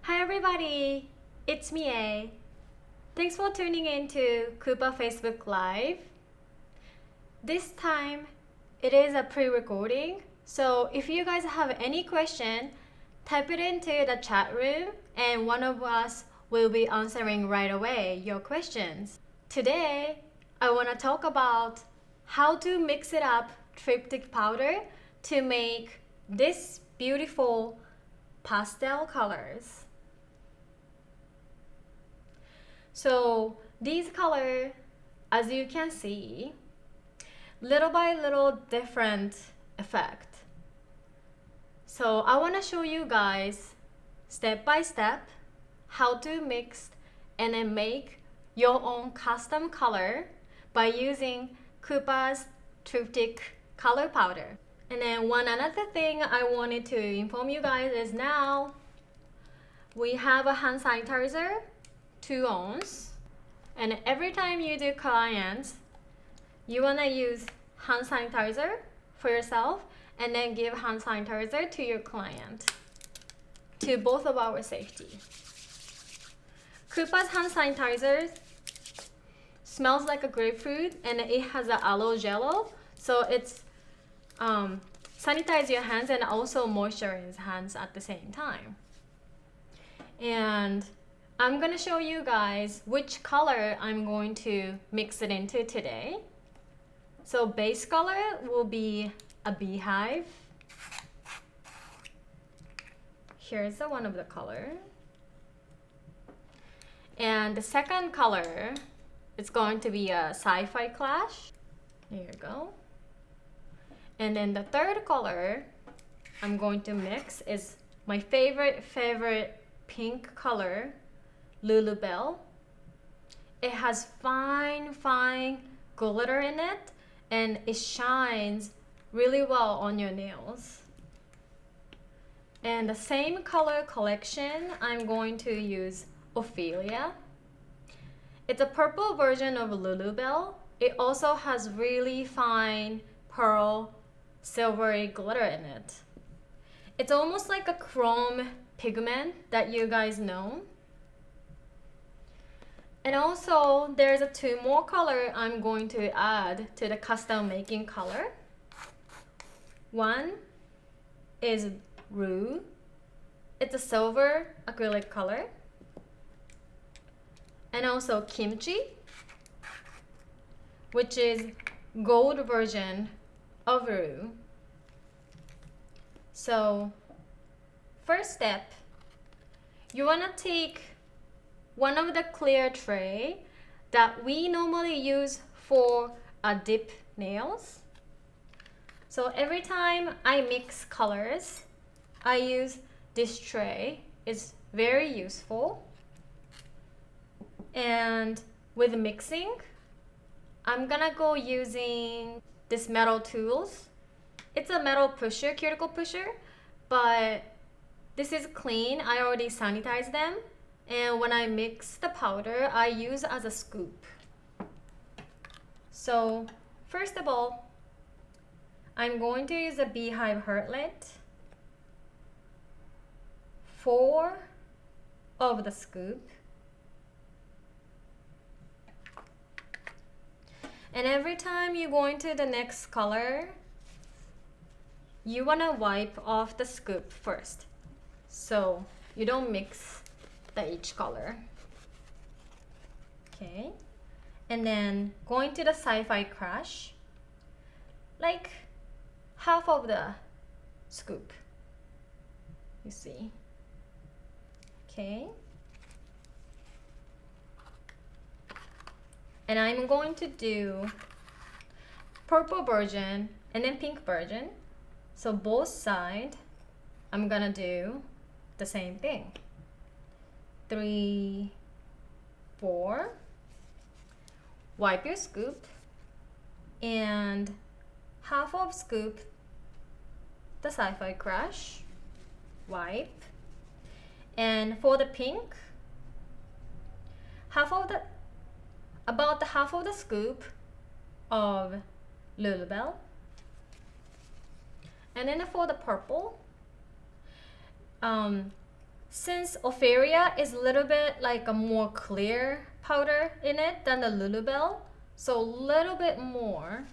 Hi everybody, it's Mie. Thanks for tuning in to KUPA Facebook Live. This time, it is a pre-recording, so if you guys have any question, type it into the chat room and one of us will be answering right away your questions. Today, I want to talk about how to mix it up triptych powder to make this beautiful pastel colors. So these colors, as you can see, little by little different effect. So I want to show you guys step by step how to mix and then make your own custom color by using KUPA's Triptych color powder. And then one another thing I wanted to inform you guys is now we have a hand sanitizer, 2 ounce, and every time you do clients, you want to use hand sanitizer for yourself and then give hand sanitizer to your client, to both of our safety. KUPA's hand sanitizer smells like a grapefruit and it has an aloe gel, so it's sanitize your hands and also moisturize hands at the same time. And I'm gonna show you guys which color I'm going to mix it into today. So base color will be a beehive. Here's the one of the color. And the second color is going to be a sci-fi clash. There you go. And then the third color I'm going to mix is my favorite pink color, Lulubelle. It has fine glitter in it and it shines really well on your nails. And the same color collection, I'm going to use Ophelia. It's a purple version of Lulubelle. It also has really fine pearl silvery glitter in it. It's almost like a chrome pigment that you guys know. And also there's 2 more color I'm going to add to the custom making color. One is Rue. It's a silver acrylic color. And also Kimchi, which is gold version of Rue. So first step, you want to take one of the clear tray that we normally use for dip nails. So every time I mix colors, I use this tray. It's very useful. And with mixing, I'm gonna go using this metal tools. It's a metal pusher, cuticle pusher, but this is clean. I already sanitized them. And when I mix the powder, I use as a scoop. So first of all, I'm going to use a beehive heartlet, 4 of the scoop. And every time you go into the next color, you want to wipe off the scoop first, so you don't mix each color. Okay, and then going to the sci-fi crash, like half of the scoop, you see. Okay, and I'm going to do purple version and then pink version, so both sides I'm gonna do the same thing. 3, 4, wipe your scoop, and half of scoop the sci-fi crash, wipe. And for the pink, about half of the scoop of Lulubelle. And then for the purple, since Ophelia is a little bit like a more clear powder in it than the Lulubelle, so a little bit more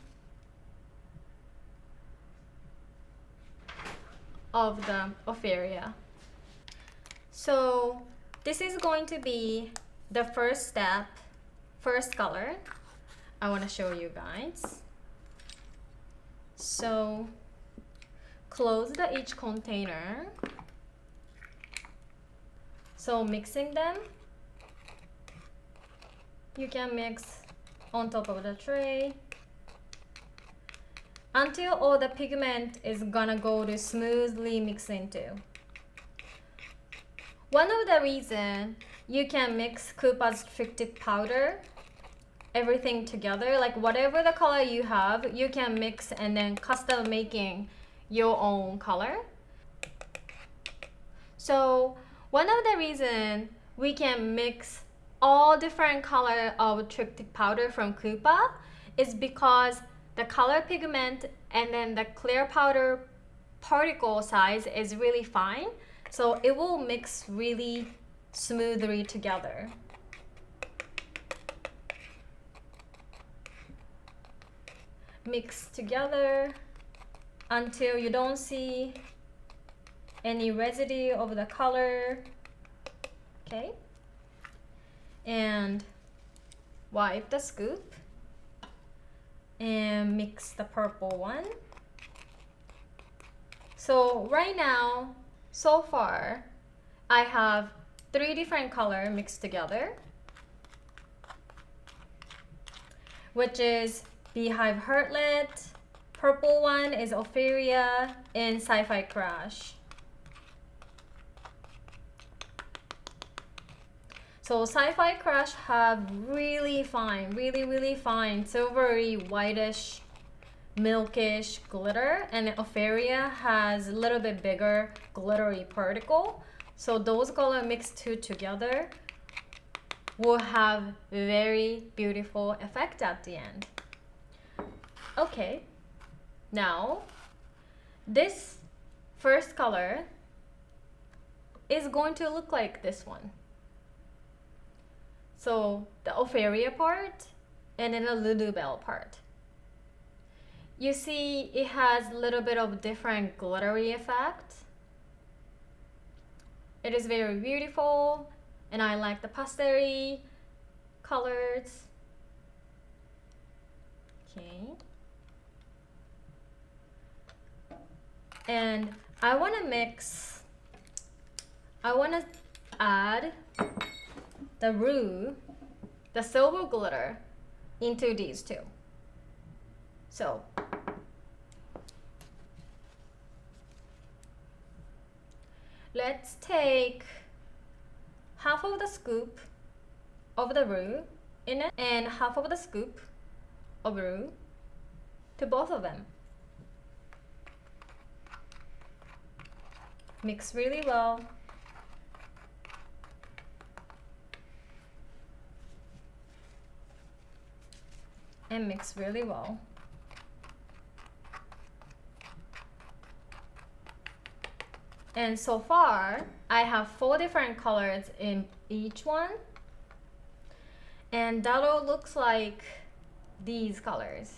of the Ophelia. So this is going to be the first step, first color I want to show you guys. So close each container. So mixing them, you can mix on top of the tray until all the pigment is gonna go to smoothly mix into. One of the reasons you can mix KUPA's Triptych Powder, everything together, like whatever the color you have, you can mix and then custom making your own color. So one of the reasons we can mix all different color of Triptych Powder from KUPA is because the color pigment and then the clear powder particle size is really fine, so it will mix really smoothly together. Mix together until you don't see any residue of the color. Okay, and wipe the scoop and mix the purple one. So right now, so far, I have 3 different colors mixed together, which is Beehive Heartlet, purple one is Ophelia, and Sci-Fi Crash. So Sci-Fi Crash have really fine, really fine silvery whitish milkish glitter, and Ophelia has a little bit bigger glittery particle. So those colors mixed together will have very beautiful effect at the end. Okay, now this first color is going to look like this one. So the Ophelia part and then the Lulubelle part. You see it has a little bit of different glittery effect. It is very beautiful and I like the pastel colors. Okay. And I want to add the roux, the silver glitter, into these two. So let's take half of the scoop of the roux in it and half of the scoop of roux to both of them. Mix really well. And mix really well. And so far, I have 4 different colors in each one. And that all looks like these colors.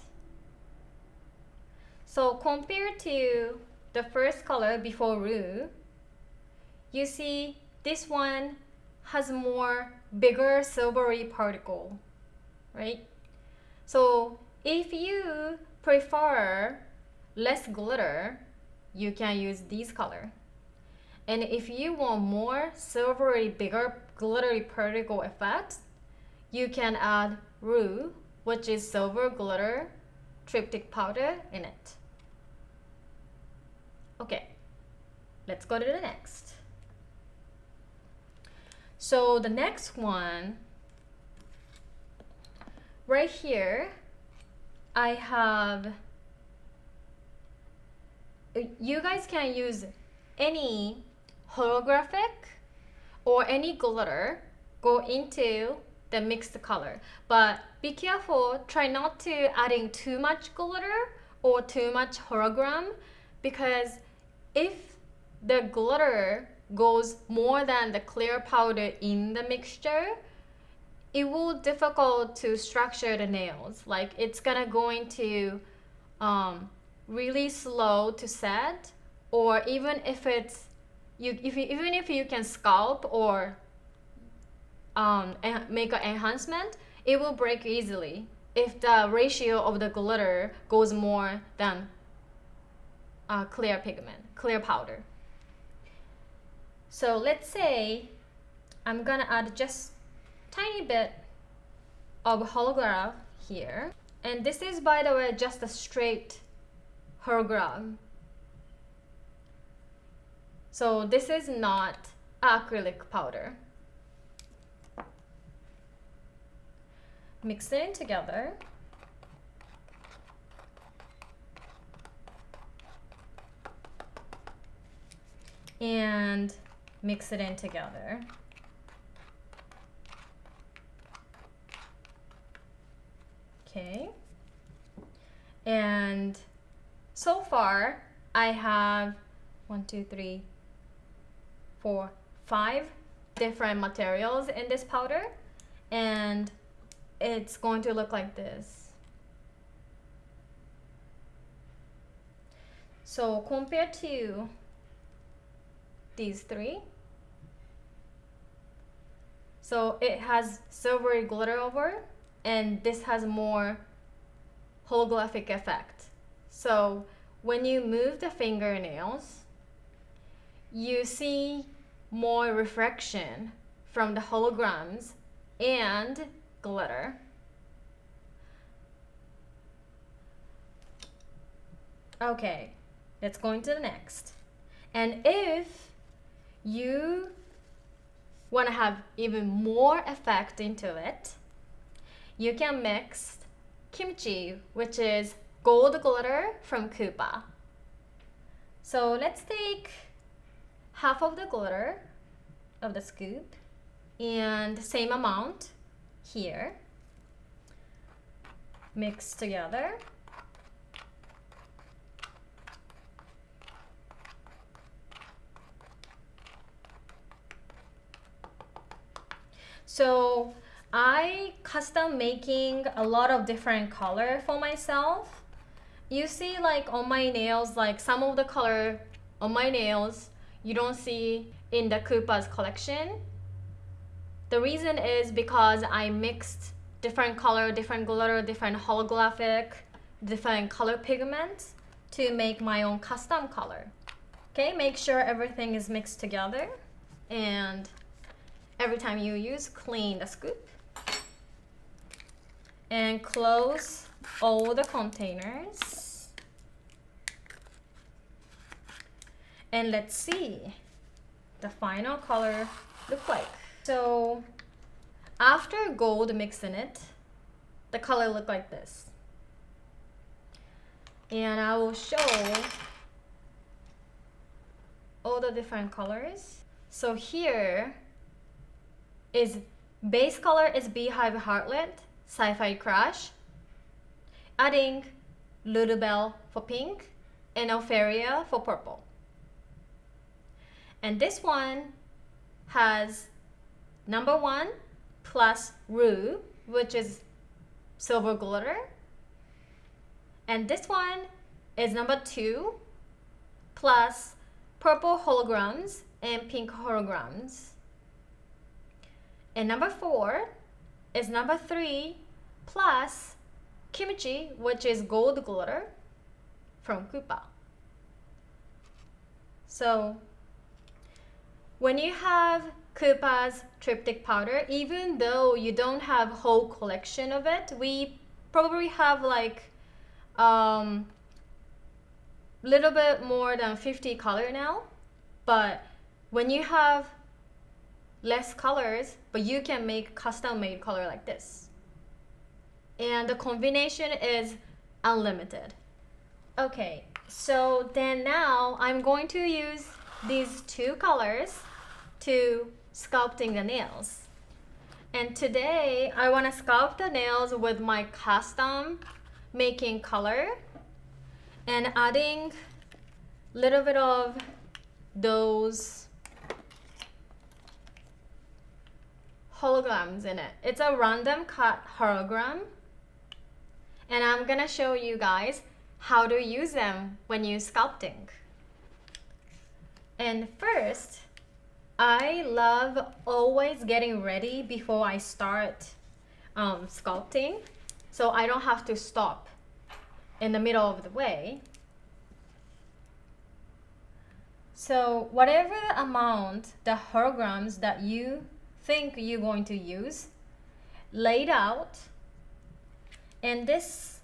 So compared to the first color before roux, you see this one has more bigger silvery particle, right? So if you prefer less glitter, you can use these color. And if you want more silvery, bigger glittery particle effect, you can add roux, which is silver glitter triptych powder in it. Okay, let's go to the next. So the next one, right here, I have, you guys can use any holographic or any glitter go into the mixed color, but be careful, try not to adding too much glitter or too much hologram, because if the glitter goes more than the clear powder in the mixture, it will difficult to structure the nails. Like it's going to really slow to set, or even if it's even if you can sculpt or make an enhancement, it will break easily if the ratio of the glitter goes more than clear pigment, clear powder. So let's say I'm gonna add just tiny bit of holograph here, and this is, by the way, just a straight holograph. So this is not acrylic powder. Mix it in together. And mix it in together. Okay. And so far I have 5 different materials in this powder, and it's going to look like this. So compared to these 3, so it has silvery glitter over, and this has more holographic effect. So when you move the fingernails, you see more reflection from the holograms and glitter. Okay, let's go into the next. And if you want to have even more effect into it, you can mix kimchi, which is gold glitter from KUPA. So let's take half of the glitter of the scoop and same amount here. Mix together. So I custom making a lot of different color for myself. You see, like on my nails, like some of the color on my nails you don't see in the KUPA's collection. The reason is because I mixed different color, different glitter, different holographic, different color pigments to make my own custom color. Okay, make sure everything is mixed together, and every time you use, clean the scoop and close all the containers. And let's see the final color look like. So after gold mix in it, the color look like this. And I will show all the different colors. So here is base color is Beehive Heartlet, Sci-Fi Crash, adding Lulubelle for pink and Ophelia for purple. And this one has number 1 plus Rue, which is silver glitter. And this one is number 2 plus purple holograms and pink holograms. And number 4 is number 3 plus kimchi, which is gold glitter from KUPA. So when you have KUPA's Triptych Powder, even though you don't have whole collection of it, we probably have like little bit more than 50 color now. But when you have less colors, but you can make custom made color like this, and the combination is unlimited. Okay, so then now I'm going to use these 2 colors to sculpting the nails. And today I want to sculpt the nails with my custom making color and adding little bit of those holograms in it. It's a random cut hologram, and I'm gonna show you guys how to use them when you're sculpting. And first, I love always getting ready before I start sculpting, so I don't have to stop in the middle of the way. So whatever amount the holograms that you think you're going to use, laid out. And this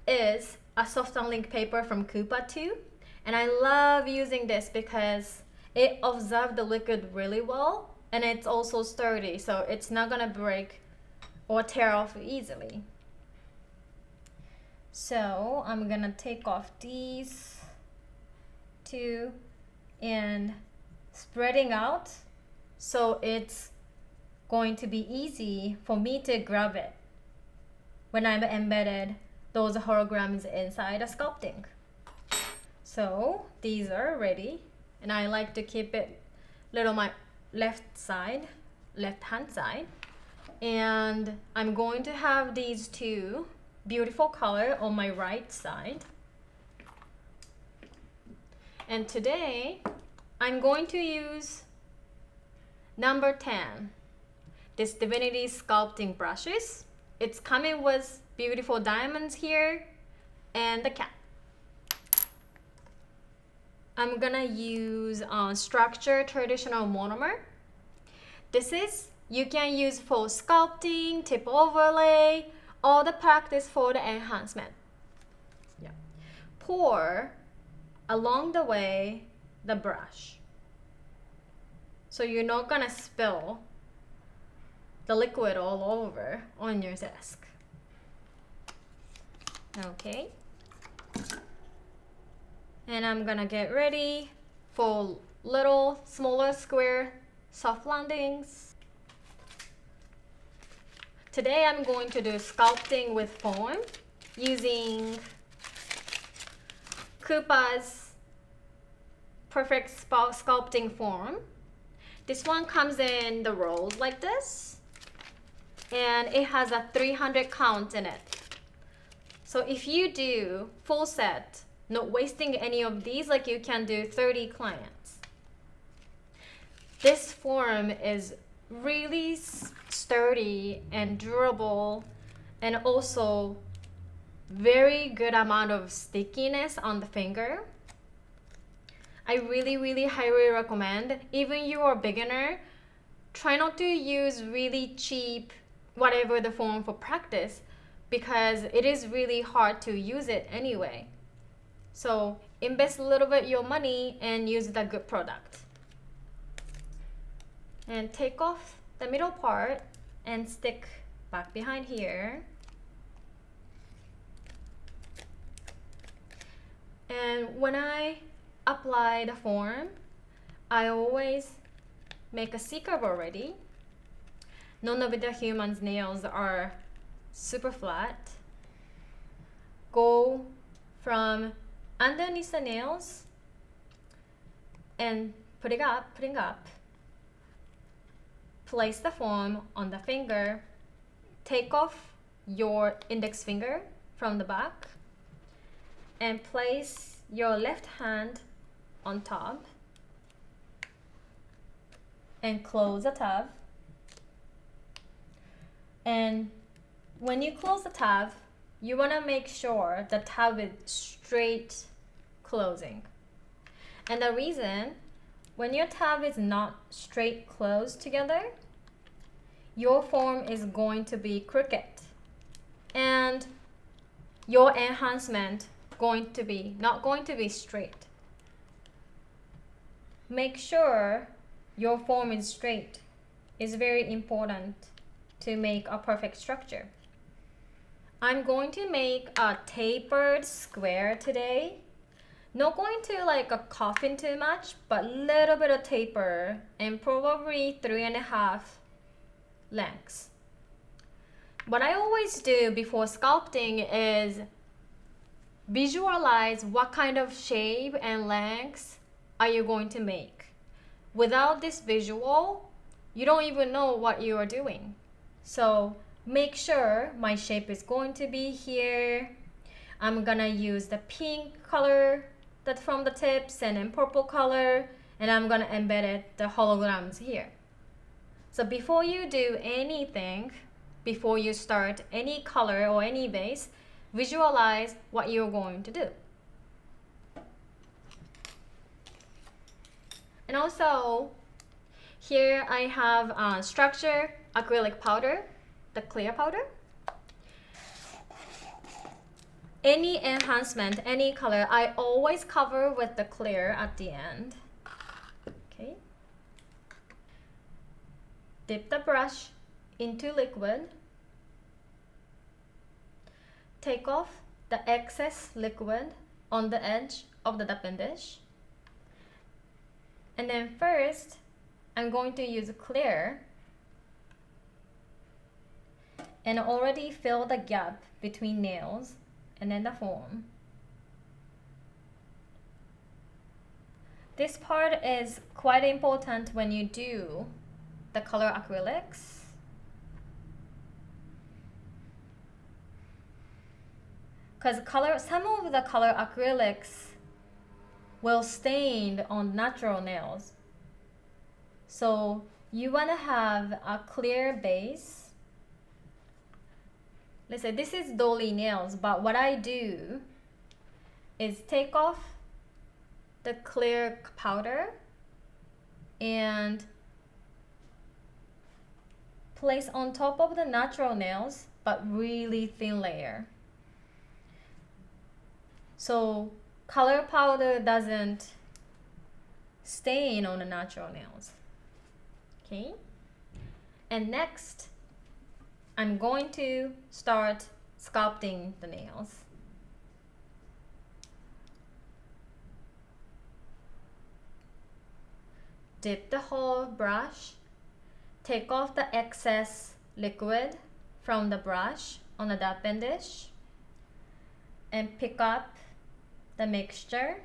is a soft and link paper from KUPA too, and I love using this because it absorbs the liquid really well, and it's also sturdy, so it's not gonna break or tear off easily. So I'm gonna take off these two and spreading out, so it's going to be easy for me to grab it when I've embedded those holograms inside a sculpting. So these are ready, and I like to keep it little my left hand side, and I'm going to have these two beautiful color on my right side. And today I'm going to use number 10, this Divinity sculpting brushes. It's coming with beautiful diamonds here and the cap. I'm gonna use structure traditional monomer. This is, you can use for sculpting, tip overlay, all the practice for the enhancement. Yeah. Pour along the way the brush, so you're not gonna spill the liquid all over on your desk. Okay. And I'm gonna get ready for little smaller square soft landings. Today I'm going to do sculpting with foam using KUPA's perfect sculpting form. This one comes in the rolls like this, and it has a 300 count in it. So if you do full set, not wasting any of these, like you can do 30 clients. This form is really sturdy and durable, and also very good amount of stickiness on the finger. I really highly recommend, even you are a beginner, try not to use really cheap whatever the form for practice, because it is really hard to use it anyway. So invest a little bit your money and use the good product. And take off the middle part and stick back behind here. And when I apply the form, I always make a C-curve already. None of the human's nails are super flat. Go from underneath the nails and putting up. Place the form on the finger. Take off your index finger from the back and place your left hand on top and close the tab. And when you close the tab, you want to make sure the tab is straight closing. And the reason, when your tab is not straight closed together, your form is going to be crooked, and your enhancement not going to be straight. Make sure your form is straight. It's very important to make a perfect structure. I'm going to make a tapered square today. Not going to like a coffin too much, but little bit of taper, and probably 3.5 lengths. What I always do before sculpting is visualize what kind of shape and lengths are you going to make. Without this visual, you don't even know what you are doing. So make sure my shape is going to be here. I'm gonna use the pink color that's from the tips and then purple color, and I'm gonna embed it, the holograms here. So before you do anything, before you start any color or any base, visualize what you're going to do. And also, here I have structure acrylic powder, the clear powder. Any enhancement, any color, I always cover with the clear at the end. Okay. Dip the brush into liquid. Take off the excess liquid on the edge of the tapping dish. And then first, I'm going to use clear and already fill the gap between nails and then the form. This part is quite important when you do the color acrylics. Because some of the color acrylics will stain on natural nails. So you want to have a clear base. Let's say this is dolly nails, but what I do is take off the clear powder and place on top of the natural nails, but really thin layer. So color powder doesn't stain on the natural nails. Okay? And next, I'm going to start sculpting the nails. Dip the whole brush, take off the excess liquid from the brush on the tapping dish, and pick up the mixture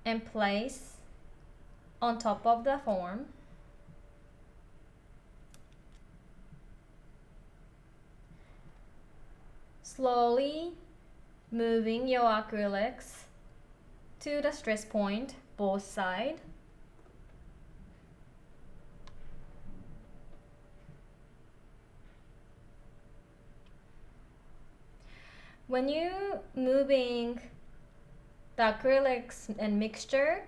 and place on top of the form. Slowly moving your acrylics to the stress point, both sides. When you're moving the acrylics and mixture,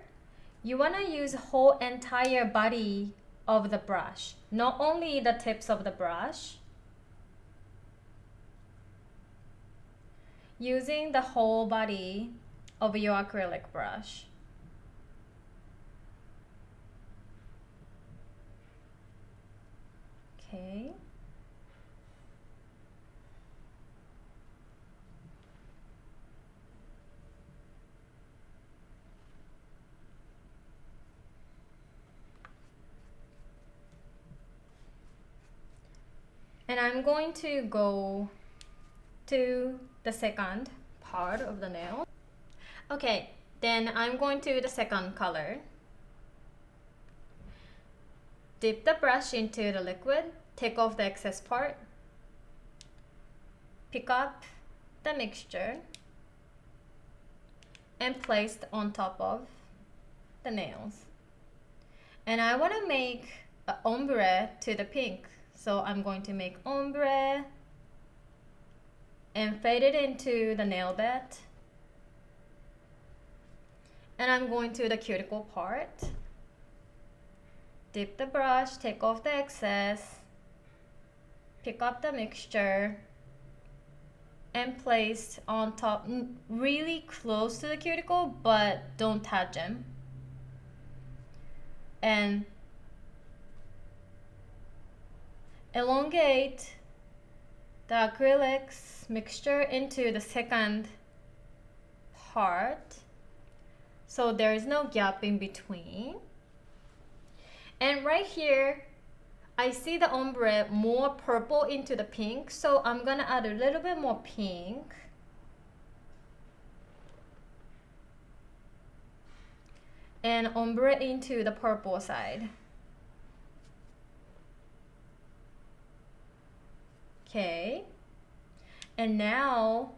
you want to use the whole entire body of the brush, not only the tips of the brush. Using the whole body of your acrylic brush. Okay. And I'm going to go to the second part of the nail. Okay, then I'm going to the second color. Dip the brush into the liquid, take off the excess part, pick up the mixture, and place it on top of the nails. And I want to make an ombre to the pink, so I'm going to make ombre and fade it into the nail bed. And I'm going to the cuticle part. Dip the brush, take off the excess, pick up the mixture, and place on top, really close to the cuticle, but don't touch them. And elongate the acrylics mixture into the second part, so there is no gap in between. And right here, I see the ombre more purple into the pink, so I'm gonna add a little bit more pink. and ombre into the purple side. Okay, and now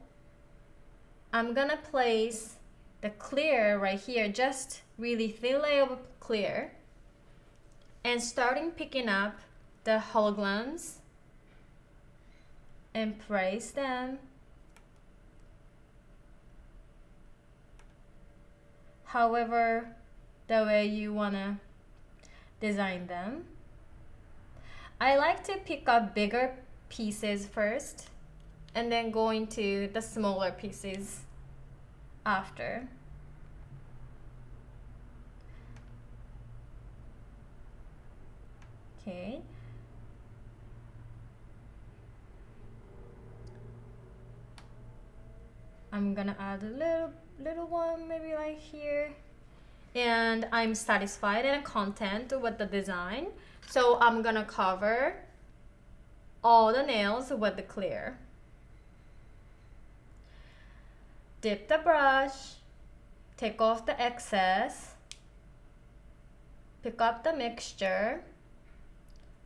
I'm gonna place the clear right here, just really thin layer of clear, and starting picking up the holograms and place them however the way you wanna design them. I like to pick up bigger pieces first and then go into the smaller pieces after. Okay. I'm gonna add a little one maybe like here. And I'm satisfied and content with the design. So I'm gonna cover all the nails with the clear. Dip the brush, take off the excess, pick up the mixture,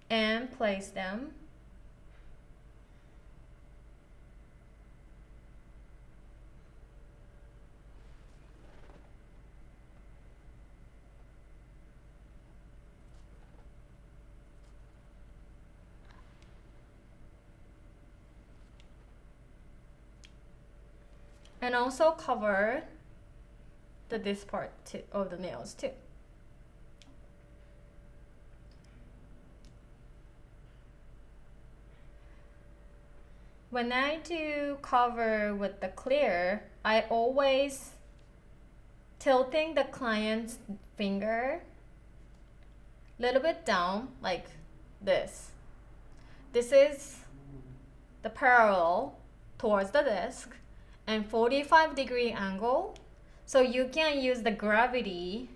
and place them. And also cover this part too, of the nails too. When I do cover with the clear, I always tilting the client's finger a little bit down like this. This is the parallel towards the disc and 45-degree angle, so you can use the gravity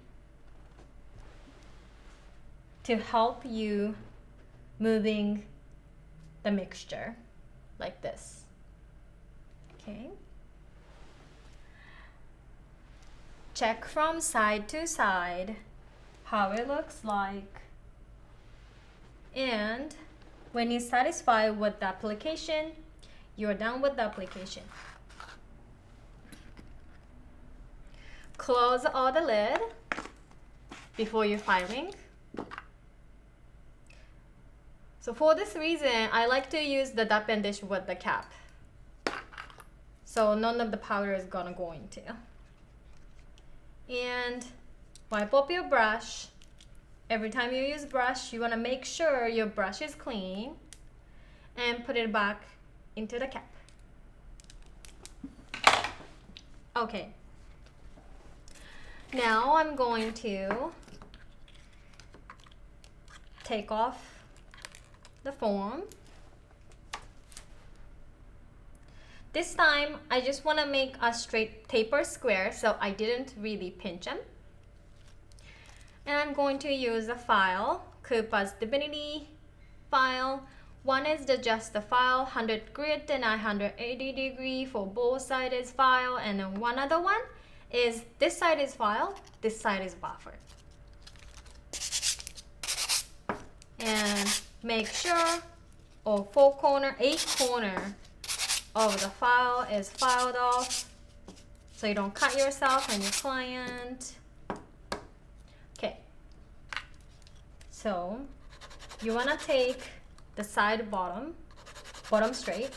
to help you moving the mixture like this. Okay. Check from side to side how it looks like, and when you're satisfied with the application, you're done with the application. Close all the lid before you're filing. So for this reason, I like to use the dab and dish with the cap, so none of the powder is gonna go into. And wipe up your brush. Every time you use brush, you wanna make sure your brush is clean and put it back into the cap. Okay. Now I'm going to take off the foam. This time I just want to make a straight taper square, so I didn't really pinch them. And I'm going to use a file, KUPA's Divinity file. One is just the file, 100 grit and 180 degree for both sides file, and then one other one is this side is file, this side is buffer. And make sure all 8 corner of the file is filed off so you don't cut yourself and your client. Okay, so you want to take the side bottom straight,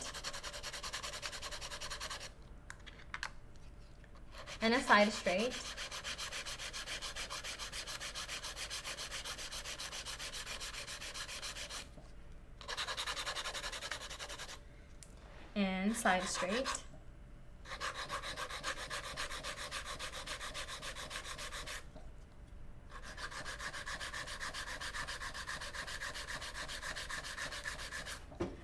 and a side straight, and side straight,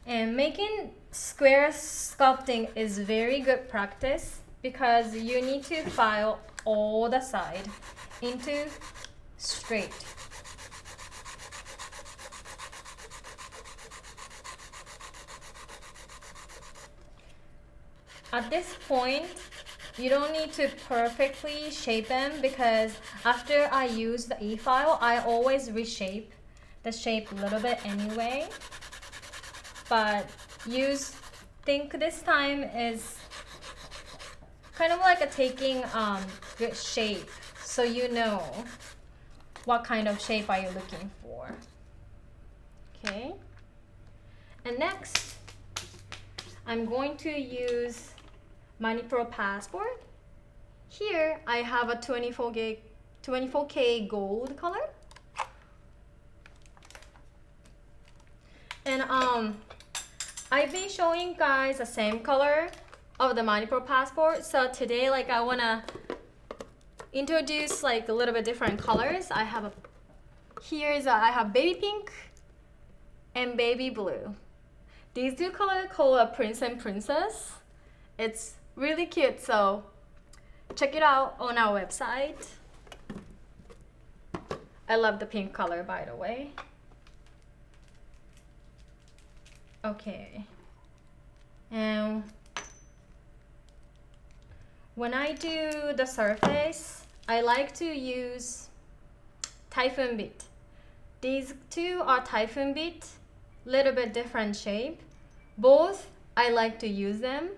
and making square sculpting is very good practice because you need to file all the side into straight. At this point, You don't need to perfectly shape them because after I use the e-file, I always reshape the shape a little bit anyway. But think this time is kind of like a taking good shape, so you know what kind of shape are you looking for. Okay, and next I'm going to use Mie Pro Passport. Here I have a 24K gold color, and I've been showing guys the same color of the Mie Pro Passport. So today, like, I wanna introduce like a little bit different colors. I have I have baby pink and baby blue. These two colors called a Prince and Princess. It's really cute, so check it out on our website. I love the pink color, by the way. Okay, and when I do the surface, I like to use Typhoon Bit. These two are Typhoon Bit, little bit different shape. Both I like to use them,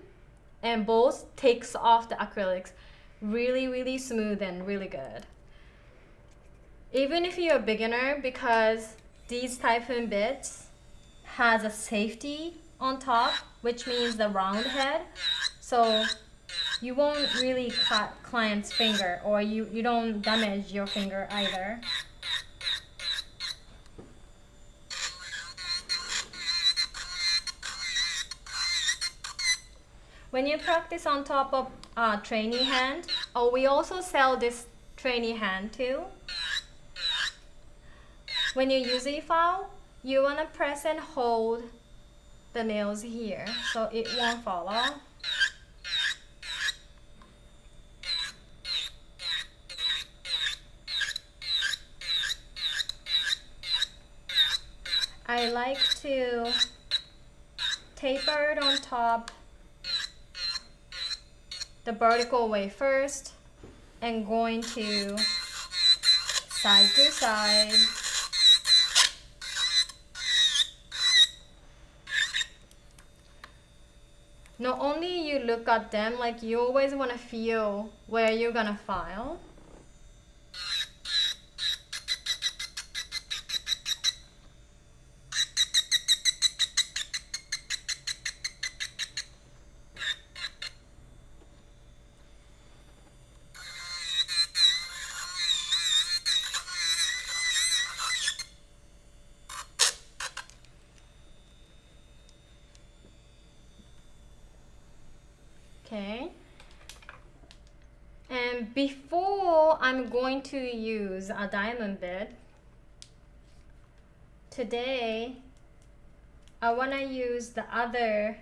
and both takes off the acrylics really smooth and really good. Even if you're a beginner, because these Typhoon Bits has a safety on top, which means the round head, so you won't really cut client's finger, or you don't damage your finger either. When you practice on top of trainee hand, we also sell this trainee hand too. When you use e-file, you want to press and hold the nails here so it won't fall off. I like to taper it on top the vertical way first, and going to side to side. Not only you look at them, like you always want to feel where you're gonna file. Okay, and before I'm going to use a diamond bit, today I want to use the other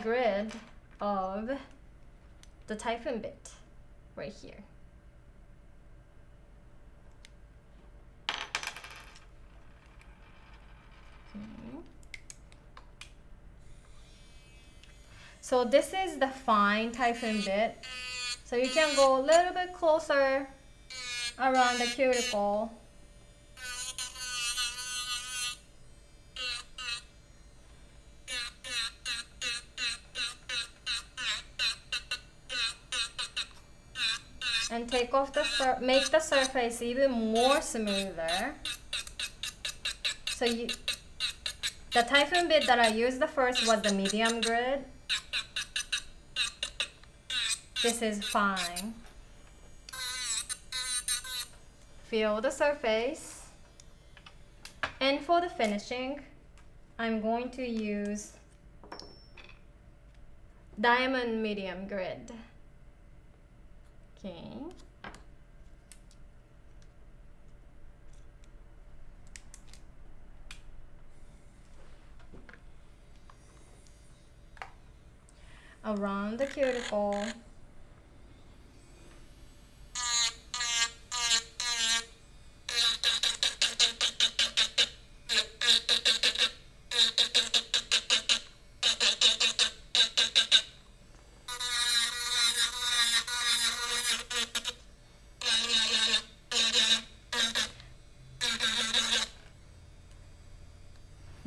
grid of the Typhoon bit right here. So this is the fine Typhoon bit. So you can go a little bit closer around the cuticle. And take off make the surface even more smoother. So the Typhoon bit that I used the first was the medium grid. This is fine. Feel the surface. And for the finishing, I'm going to use diamond medium grid. Okay. Around the cuticle.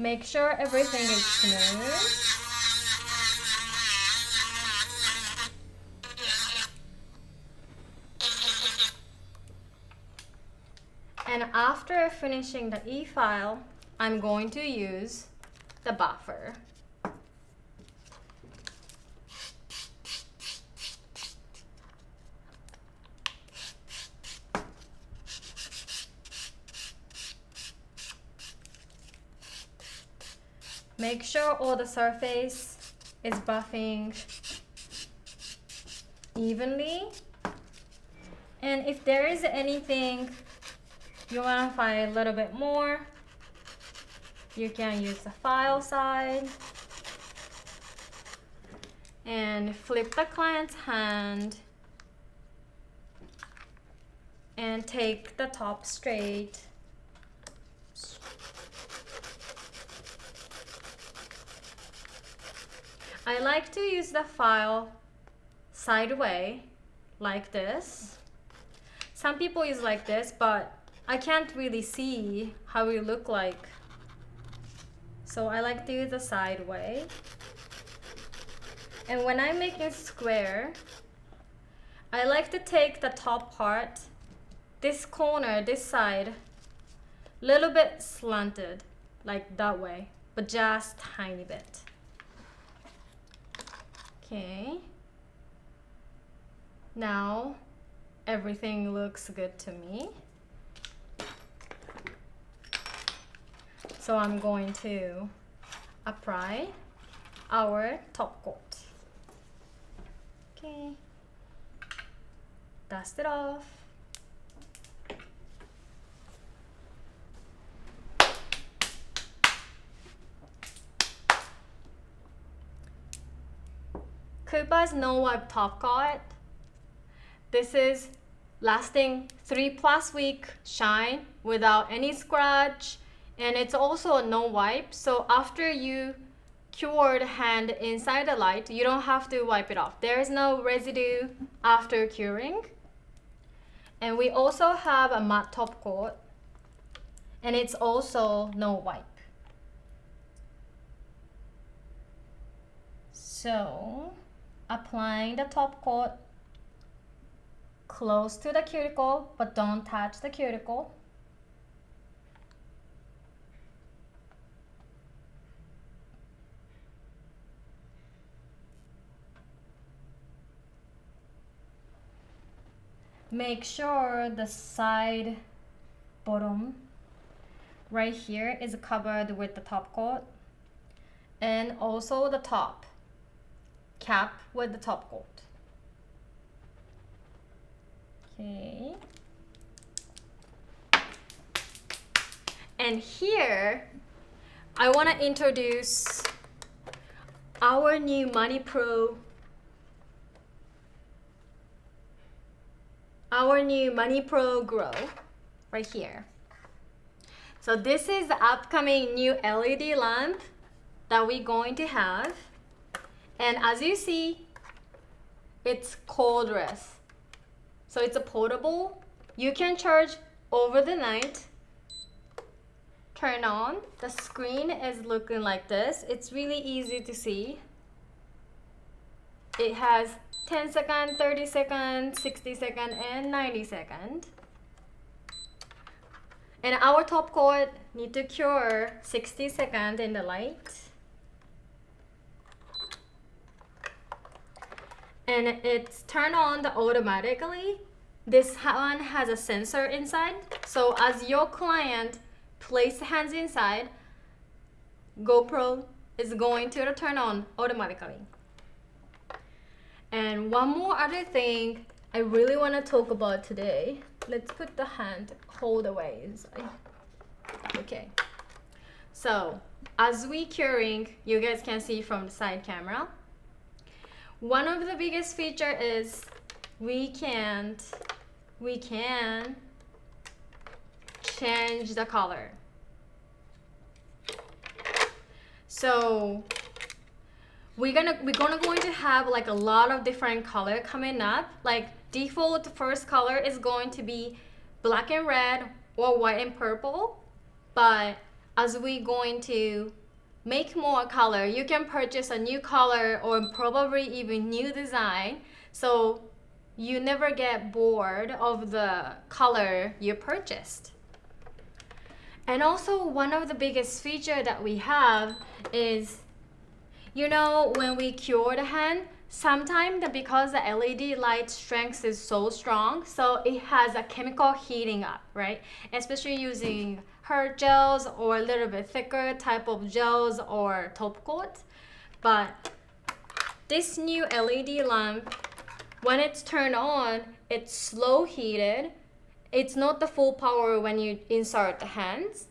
Make sure everything is smooth. And after finishing the e-file, I'm going to use the buffer. Make sure all the surface is buffing evenly. And if there is anything you want to find a little bit more, you can use the file side and flip the client's hand and take the top straight. I like to use the file sideways like this. Some people use like this, but I can't really see how it look like. So I like to use the sideways. And when I'm making square, I like to take the top part, this corner, this side, little bit slanted, like that way, but just tiny bit. Okay. Now everything looks good to me. So I'm going to apply our top coat. Okay. Dust it off. KUPA's no wipe top coat. This is lasting 3+ week shine without any scratch, and it's also a no wipe. So after you cure the hand inside the light, you don't have to wipe it off. There is no residue after curing. And we also have a matte top coat, and it's also no wipe. So applying the top coat close to the cuticle, but don't touch the cuticle. Make sure the side bottom right here is covered with the top coat, and also the top cap with the top coat. Okay. And here I want to introduce our new Mie Pro Grow right here. So this is the upcoming new LED lamp that we're going to have. And as you see, it's cordless. So it's a portable. You can charge over the night. Turn on. The screen is looking like this. It's really easy to see. It has 10 seconds, 30 seconds, 60 seconds, and 90 seconds. And our top coat need to cure 60 seconds in the light. And it's turned on automatically. This one has a sensor inside. So as your client place hands inside, GoPro is going to turn on automatically. And one more other thing I really want to talk about today. Let's put the hand hold away inside. Okay. So as we curing, you guys can see from the side camera. One of the biggest feature is we can change the color. So we're going to have like a lot of different color coming up. Like default first color is going to be black and red or white and purple, but as we going to make more color, you can purchase a new color or probably even new design, so you never get bored of the color you purchased. And also, one of the biggest feature that we have is, you know, when we cure the hand, sometimes because the LED light strength is so strong, so it has a chemical heating up, right? Especially using hard gels or a little bit thicker type of gels or top coat. But this new LED lamp, when it's turned on, it's slow heated. It's not the full power when you insert the hands,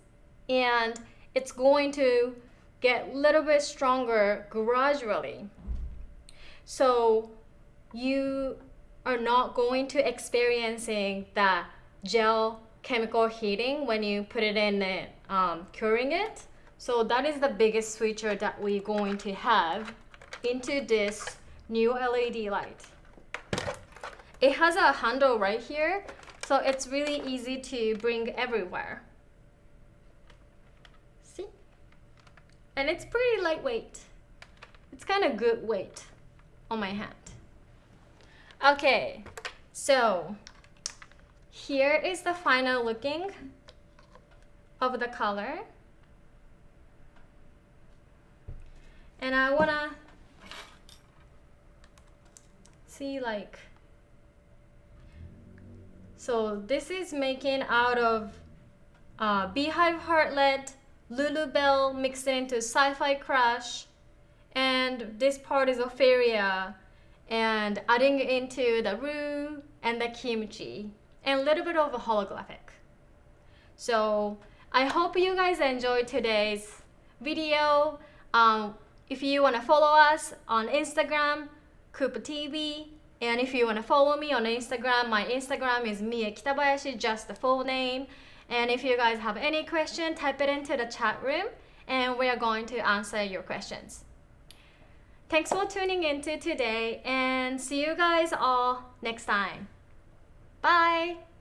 and it's going to get a little bit stronger gradually. So you are not going to experiencing that gel chemical heating when you put it in it, curing it. So that is the biggest feature that we're going to have into this new LED light. It has a handle right here, so it's really easy to bring everywhere. See? And it's pretty lightweight. It's kind of good weight on my hand. Okay, so here is the final looking of the color. And I wanna see like, so this is making out of Beehive Heartlet, Lulubelle mixed into Sci-Fi Crush, and this part is Ophelia, and adding into the roux and the kimchi, and a little bit of a holographic. So I hope you guys enjoyed today's video. If you want to follow us on Instagram, KUPA TV, and if you want to follow me on Instagram, my Instagram is Mie Kitabayashi, just the full name. And if you guys have any question, type it into the chat room, and we are going to answer your questions. Thanks for tuning into today, and see you guys all next time. Bye!